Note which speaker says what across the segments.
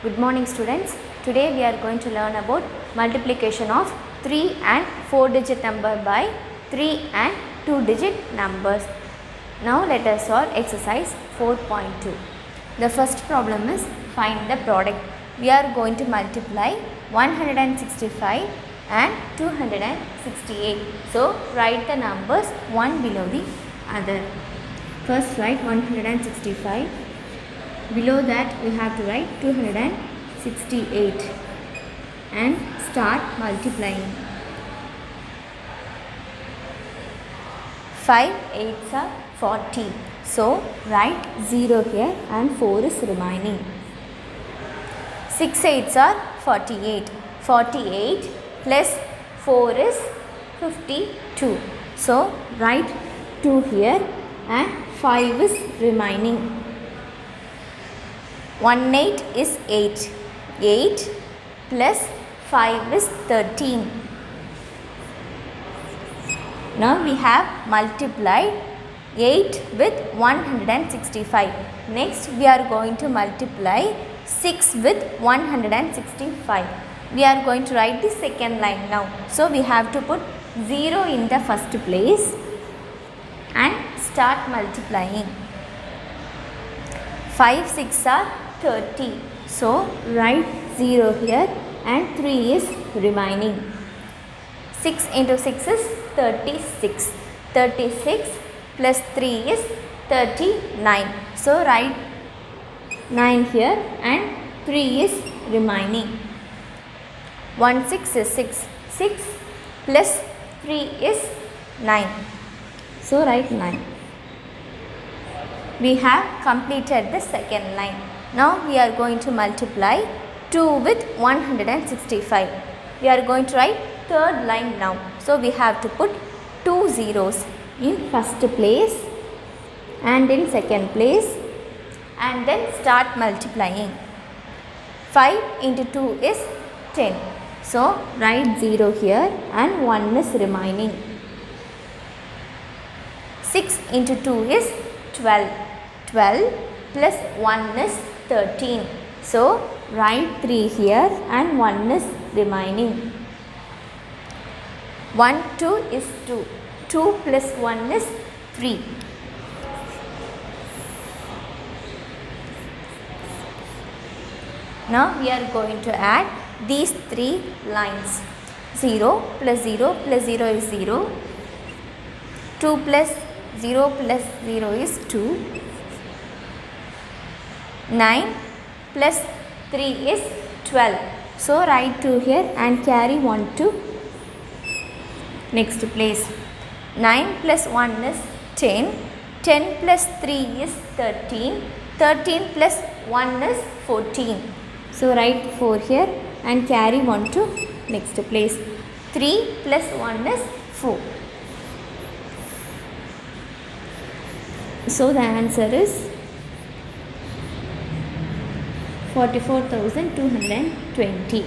Speaker 1: Good morning students. Today we are going to learn about multiplication of 3 and 4 digit number by 3 and 2 digit numbers. Now let us solve exercise 4.2. The first problem is find the product. We are going to multiply 165 and 268. So write the numbers one below the other. First write 165. Below that we have to write 268 and start multiplying. 5 8s are 40. So write 0 here and 4 is remaining. 6 8s are 48. 48 plus 4 is 52. So write 2 here and 5 is remaining. 1 8 is 8. 8 plus 5 is 13. Now we have multiplied 8 with 165. Next we are going to multiply 6 with 165. We are going to write the second line now. So we have to put 0 in the first place and start multiplying. 5 6 are 30. So write 0 here and 3 is remaining. 6 into 6 is 36. 36 plus 3 is 39. So write 9 here and 3 is remaining. 1 6 is 6. 6 plus 3 is 9. So write 9. We have completed the second line. Now we are going to multiply 2 with 165. We are going to write third line now. So we have to put 2 zeros in first place and in second place and then start multiplying. 5 into 2 is 10. So write 0 here and 1 is remaining. 6 into 2 is 12. 12 plus 1 is 13. So write 3 here and 1 is remaining. 1 2 is 2. 2 plus 1 is 3. Now we are going to add these 3 lines. 0 plus 0 plus 0 is 0. 2 plus 0 plus 0 is 2. 9 plus 3 is 12. So write 2 here and carry 1 to next place. 9 plus 1 is 10. 10 plus 3 is 13. 13 plus 1 is 14. So write 4 here and carry 1 to next place. 3 plus 1 is 4. So the answer is 44,220.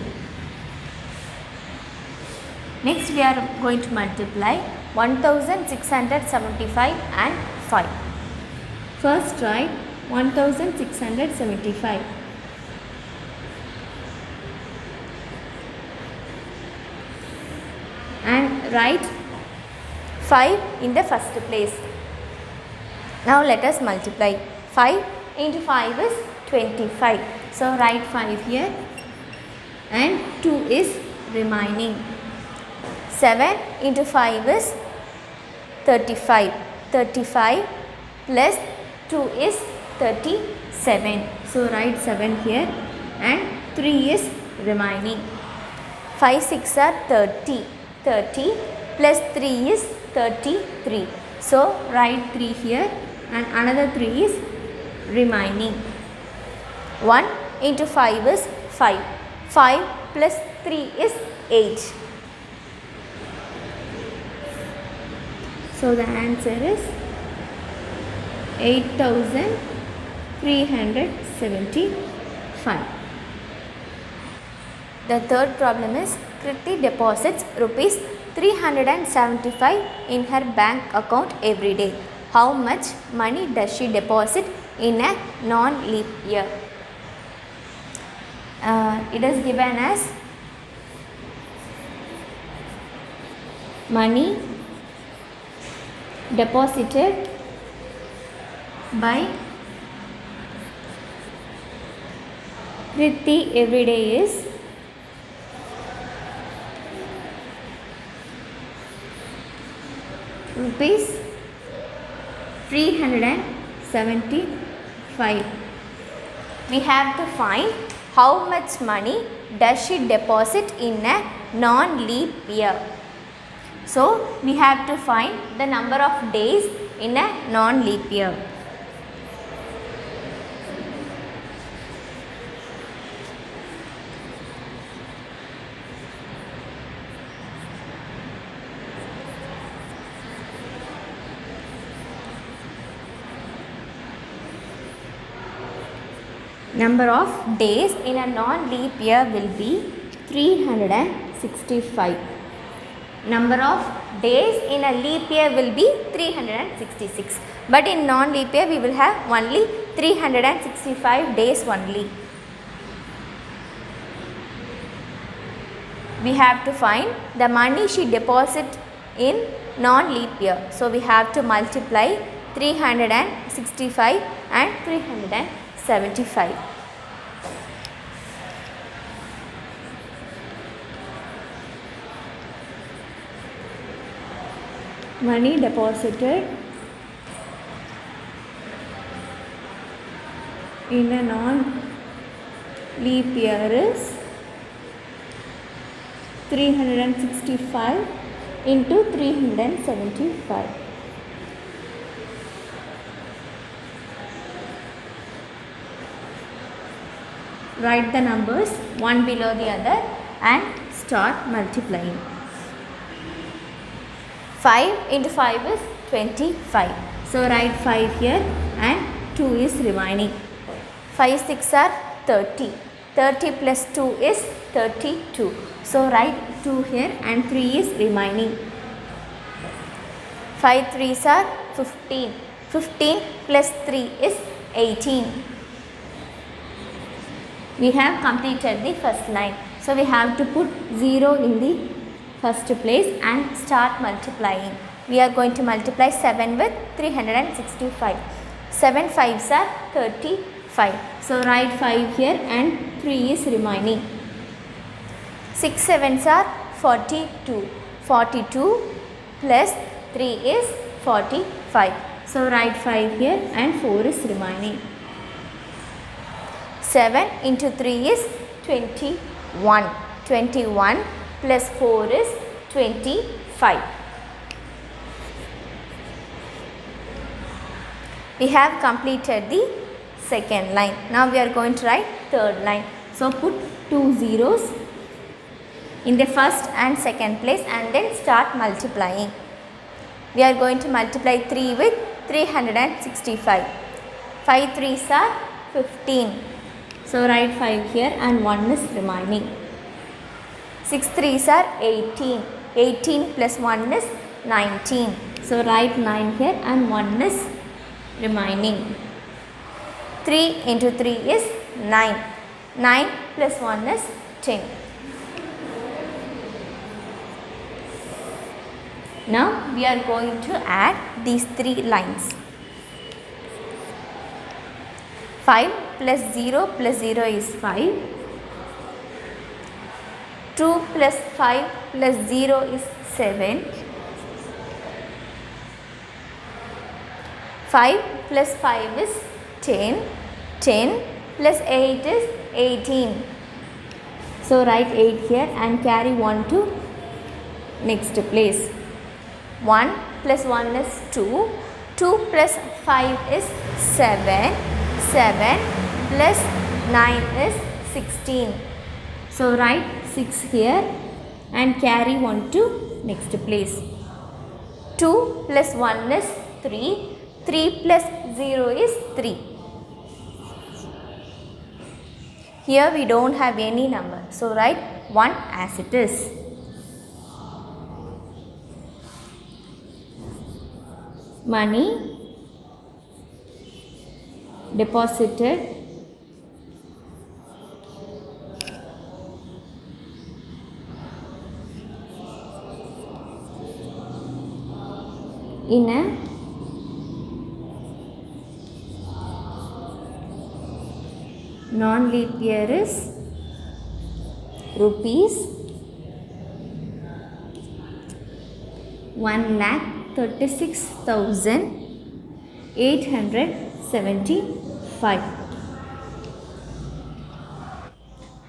Speaker 1: Next we are going to multiply 1,675 and 5. First write 1,675 and write 5 in the first place. Now let us multiply. 5 into 5 is 25. So write 5 here and 2 is remaining. 7 into 5 is 35. 35 plus 2 is 37. So write 7 here and 3 is remaining. 5 6 are 30. 30 plus 3 is 33. So write 3 here and another 3 is remaining. 1 into 5 is 5. 5 plus 3 is 8. So the answer is 8,375. The third problem is Kriti deposits rupees 375 in her bank account every day. How much money does she deposit in a non-leap year? It is given as money deposited by Priti every day is rupees 375. We have to find how much money does she deposit in a non-leap year. So we have to find the number of days in a non-leap year. Number of days in a non-leap year will be 365. Number of days in a leap year will be 366. But in non-leap year we will have only 365 days only. We have to find the money she deposit in non-leap year. So we have to multiply 365 and 375. Money deposited in a non-leap year is 365 into 375. Write the numbers one below the other and start multiplying. 5 into 5 is 25. So write 5 here and 2 is remaining. 5 6 are 30. 30 plus 2 is 32. So write 2 here and 3 is remaining. 5 3s are 15. 15 plus 3 is 18. We have completed the first line. So we have to put 0 in the first place and start multiplying. We are going to multiply 7 with 365. 7 5s are 35. So write 5 here and 3 is remaining. 6 7s are 42. 42 plus 3 is 45. So write 5 here and 4 is remaining. 7 into 3 is 21. 21 plus 4 is 25. We have completed the second line. Now we are going to write third line. So put 2 zeros in the first and second place and then start multiplying. We are going to multiply 3 with 365. 5 3s are 15. So write 5 here and 1 is remaining. 6 3s are 18. 18 plus 1 is 19. So write 9 here and 1 is remaining. 3 into 3 is 9. 9 plus 1 is 10. Now we are going to add these 3 lines. 5 plus 0 plus 0 is 5. 2 plus 5 plus 0 is 7. 5 plus 5 is 10. 10 plus 8 is 18. So write 8 here and carry 1 to next place. 1 plus 1 is 2. 2 plus 5 is 7. 7 plus 9 is 16. So write 6 here and carry 1 to next place. 2 plus 1 is 3. 3 plus 0 is 3. Here we don't have any number. So write 1 as it is. Money deposited in a non-leap year is rupees 1,36,875.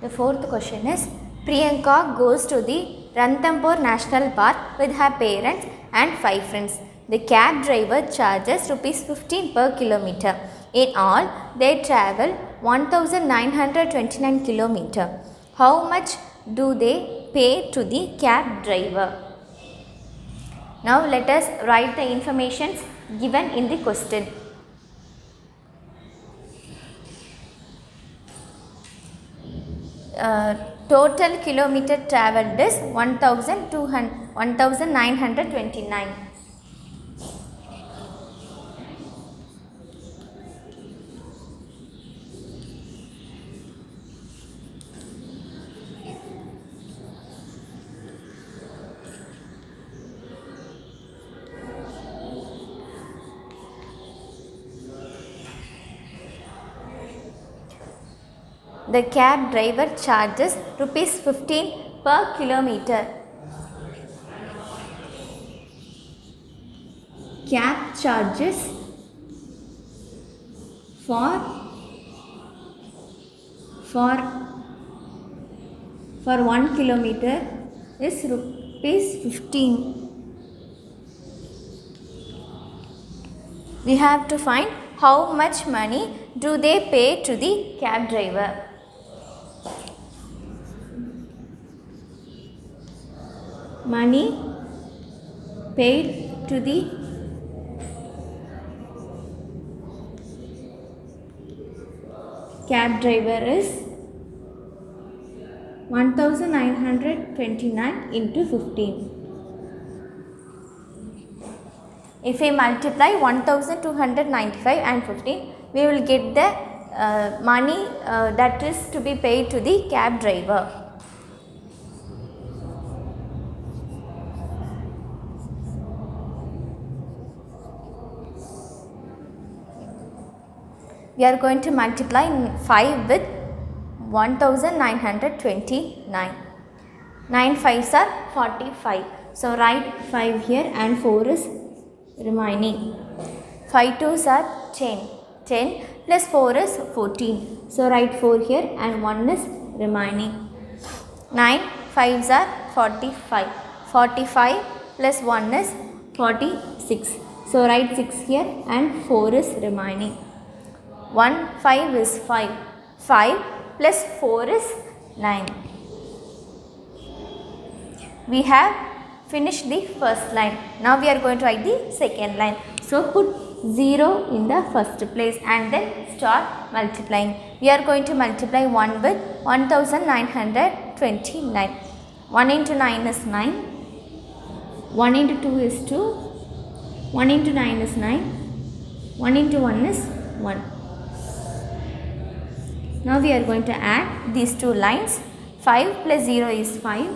Speaker 1: The fourth question is, Priyanka goes to the Ranthambore National Park with her parents and 5 friends. The cab driver charges rupees 15 per kilometer. In all, they travel 1,929 kilometer. How much do they pay to the cab driver? Now let us write the informations given in the question. Total kilometer travelled is 1,929. The cab driver charges rupees 15 per kilometer. Cab charges for 1 kilometer is rupees 15. We have to find how much money do they pay to the cab driver. Money paid to the cab driver is 1,929 into 15. If we multiply 1,295 and 15, we will get the money that is to be paid to the cab driver. We are going to multiply 5 with 1,929. 9 5s are 45. So write 5 here and 4 is remaining. 5 2s are 10. 10 plus 4 is 14. So write 4 here and 1 is remaining. 9 5s are 45. 45 plus 1 is 46. So write 6 here and 4 is remaining. 1 5 is 5. 5 plus 4 is 9. We have finished the first line. Now we are going to write the second line. So put 0 in the first place and then start multiplying. We are going to multiply 1 with 1,929. 1 into 9 is 9. 1 into 2 is 2. 1 into 9 is 9. 1 into 1 is 1. Now we are going to add these two lines. 5 plus 0 is 5.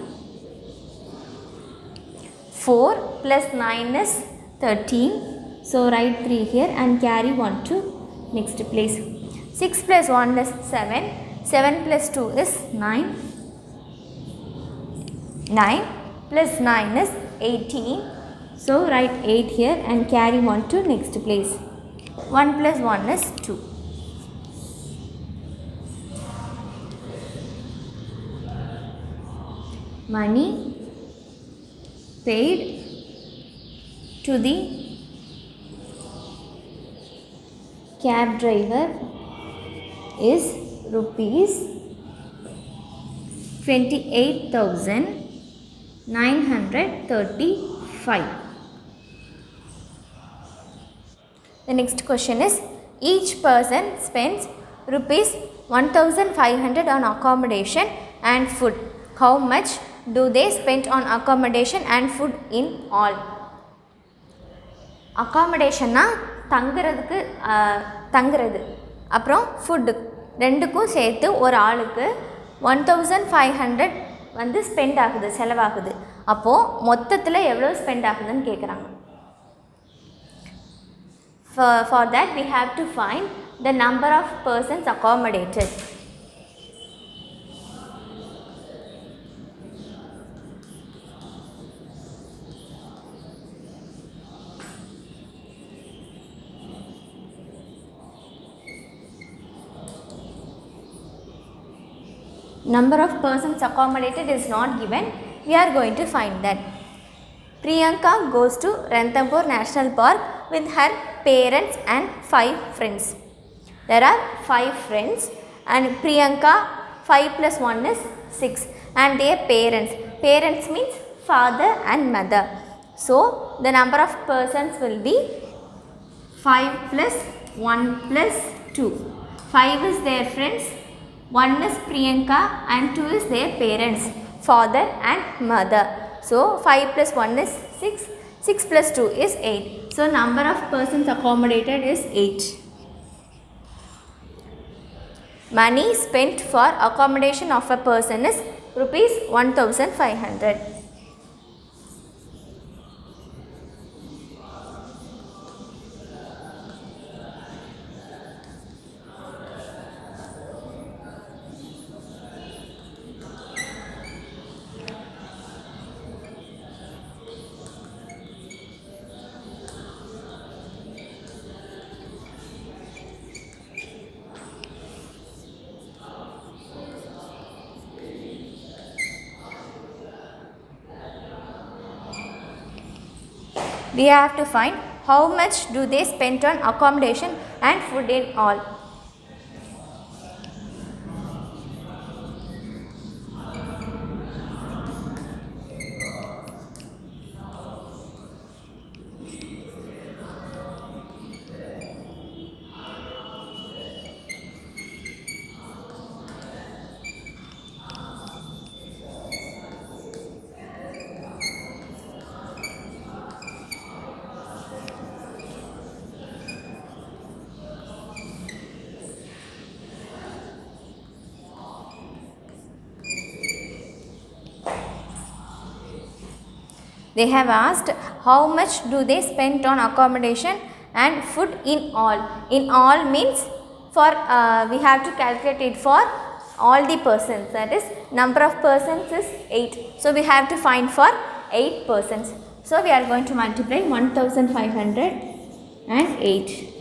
Speaker 1: 4 plus 9 is 13. So write 3 here and carry 1 to next place. 6 plus 1 is 7. 7 plus 2 is 9. 9 plus 9 is 18. So write 8 here and carry 1 to next place. 1 plus 1 is 2. Money paid to the cab driver is rupees 28,935. The next question is, each person spends rupees 1,500 on accommodation and food. How much do they spend on accommodation and food in all? Accommodation na தங்குறது அப்புறம் food ரெண்டுக்கும் சேர்த்து ஒரு ஆளுக்கு 1,500 வந்து spend ஆகுது, செலவாகுது. அப்போது மொத்தத்தில் எவ்வளோ ஸ்பெண்ட் ஆகுதுன்னு கேட்குறாங்க. For that we have to find the number of persons accommodated. Number of persons accommodated is not given. We are going to find that. Priyanka goes to Ranthambore National Park with her parents and 5 friends. There are 5 friends and Priyanka 5 plus 1 is 6 and their parents. Parents means father and mother. So, the number of persons will be 5 plus 1 plus 2. 5 is their friends, 1 is Priyanka and 2 is their parents, father and mother. So, 5 plus 1 is 6, 6 plus 2 is 8. So, number of persons accommodated is 8. Money spent for accommodation of a person is rupees 1500. We have to find how much do they spend on accommodation and food in all. They have asked how much do they spend on accommodation and food in all. In all means for we have to calculate it for all the persons, that is number of persons is 8. So, we have to find for 8 persons. So, we are going to multiply 1500 and 8.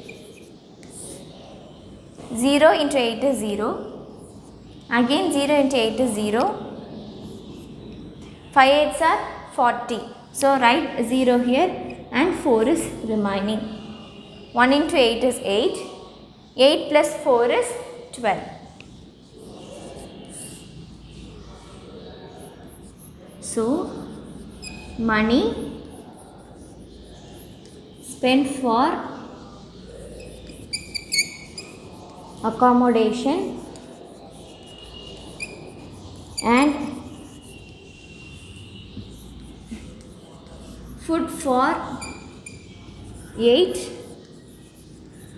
Speaker 1: 0 into 8 is 0. Again 0 into 8 is 0. 5 8s are 40. So, write 0 here and 4 is remaining. 1 into 8 is 8. 8 plus 4 is 12. So, money spent for accommodation and food for 8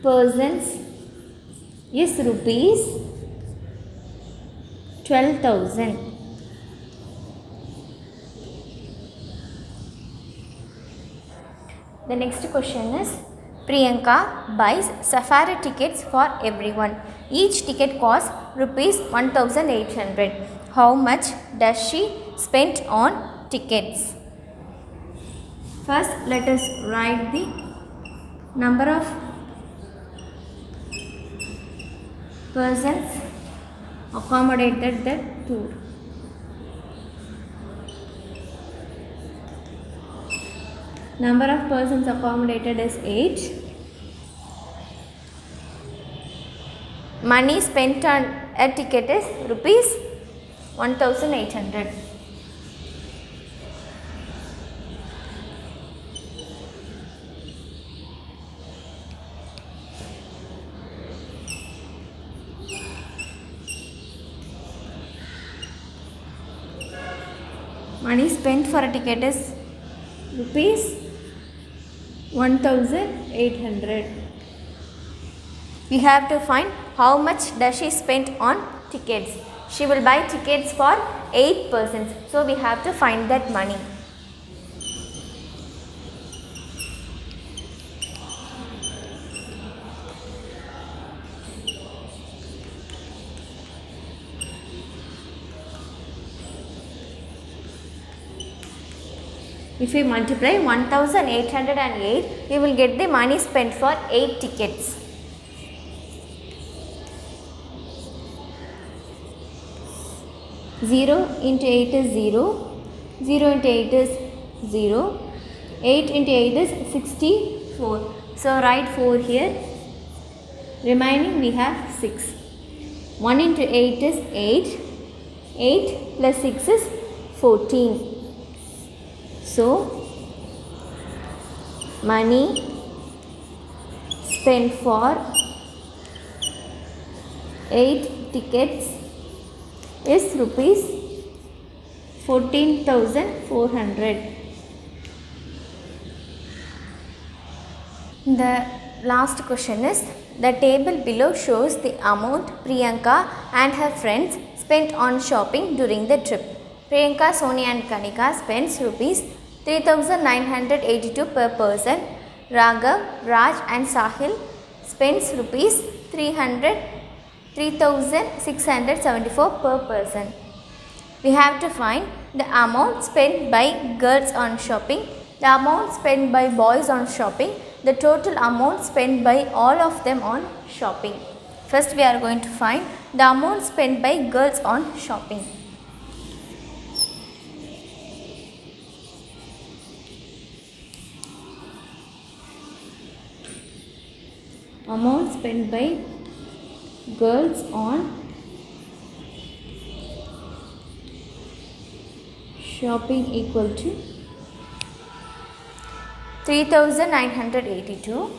Speaker 1: persons is rupees 12,000. The next question is, Priyanka buys safari tickets for everyone. Each ticket costs rupees 1800. How much does she spend on tickets? First, let us write the number of persons accommodated the tour. Number of persons accommodated is 8. Money spent on a ticket is rupees 1800. Money spent for a ticket is rupees 1800. We have to find how much does she spend on tickets. She will buy tickets for 8 persons. So, we have to find that money. If we multiply 1808, we will get the money spent for 8 tickets. Zero into 8 is 0. 0 into 8 is 0. 8 into 8 is 64. So write 4 here. Remaining we have 6. 1 into 8 is 8. 8 plus 6 is 14. So money spent for 8 tickets is rupees 14,400. The last question is, the table below shows the amount Priyanka and her friends spent on shopping during the trip. Priyanka, Sonia and Kanika spends rupees 3,982 per person. Raghav, Raj and Sahil spends rupees 3,674 per person. We have to find the amount spent by girls on shopping, the amount spent by boys on shopping, the total amount spent by all of them on shopping. First we are going to find the amount spent by girls on shopping. Amount spent by girls on shopping equal to 3,982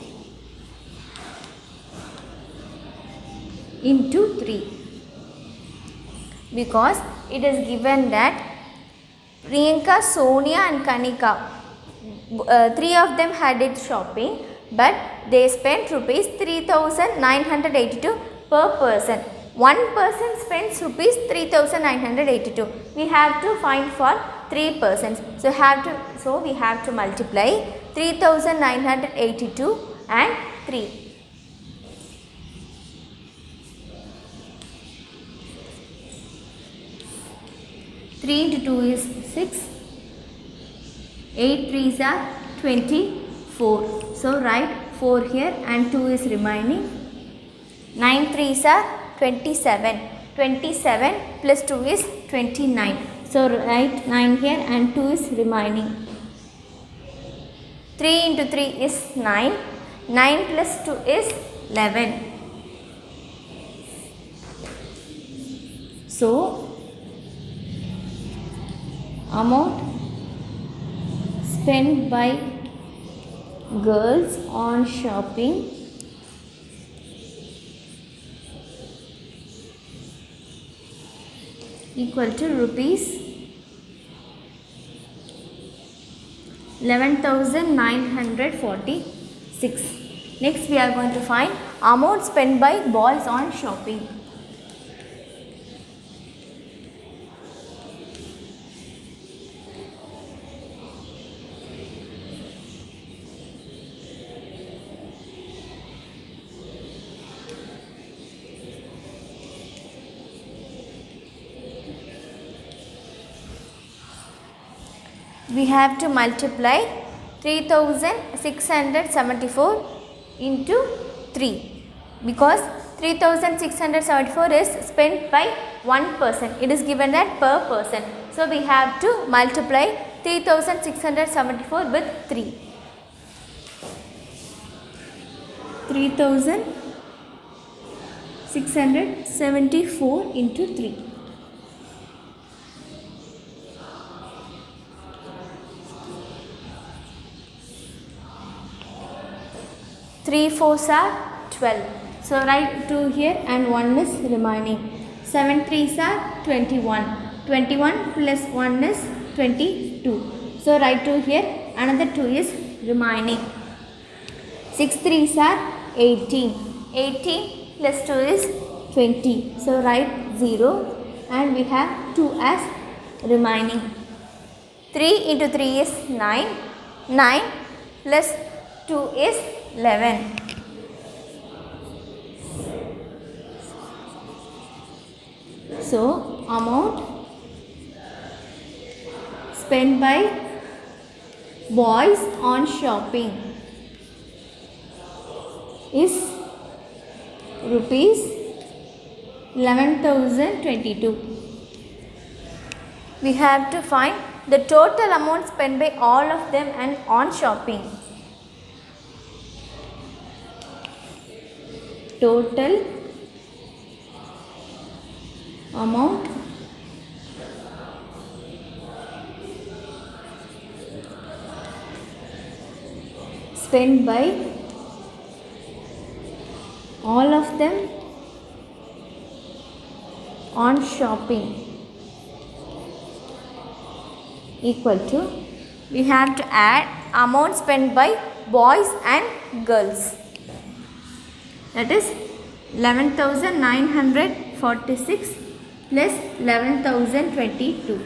Speaker 1: into 3, because it is given that Priyanka, Sonia and Kanika, 3 of them had it shopping, but they spent rupees 3,982 per person. One person spends rupees 3,982. We have to find for 3 persons. So we have to multiply 3,982 and 3. 3 into 2 is 6. 8 3s are 24. So write 4 here and 2 is remaining. 9 3s are 27. 27 plus 2 is 29. So write 9 here and 2 is remaining. 3 into 3 is 9. 9 plus 2 is 11. So amount spent by girls on shopping equal to rupees 11,946. Next we are going to find amount spent by boys on shopping. We have to multiply 3,674 into 3, because 3,674 is spent by one person. It is given that per person. So we have to multiply 3,674 with 3. 3,674 into 3. 3 4s are 12. So write 2 here and 1 is remaining. 7 3s are 21. 21 plus 1 is 22. So write 2 here, another 2 is remaining. 6 3s are 18. 18 plus 2 is 20. So write 0 and we have 2 as remaining. 3 into 3 is 9. 9 plus 2 is 11. So amount spent by boys on shopping is rupees 11,022. We have to find the total amount spent by all of them and on shopping. Total amount spent by all of them on shopping equal to, we have to add amount spent by boys and girls, that is 11,946 plus 11,022.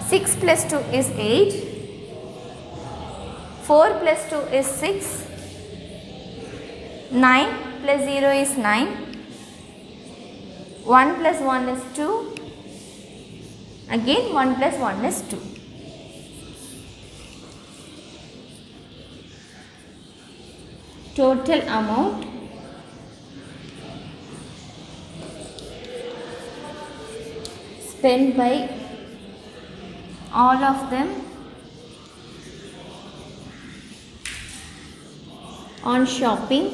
Speaker 1: Six plus 2 is 8, 4 plus 2 is 6, 9 plus 0 is 9, 1 plus 1 is 2, again 1 plus 1 is 2. Total amount spent by all of them on shopping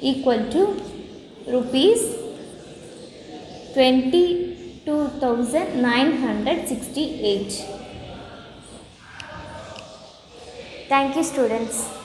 Speaker 1: equal to rupees 22,968. Thank you, students.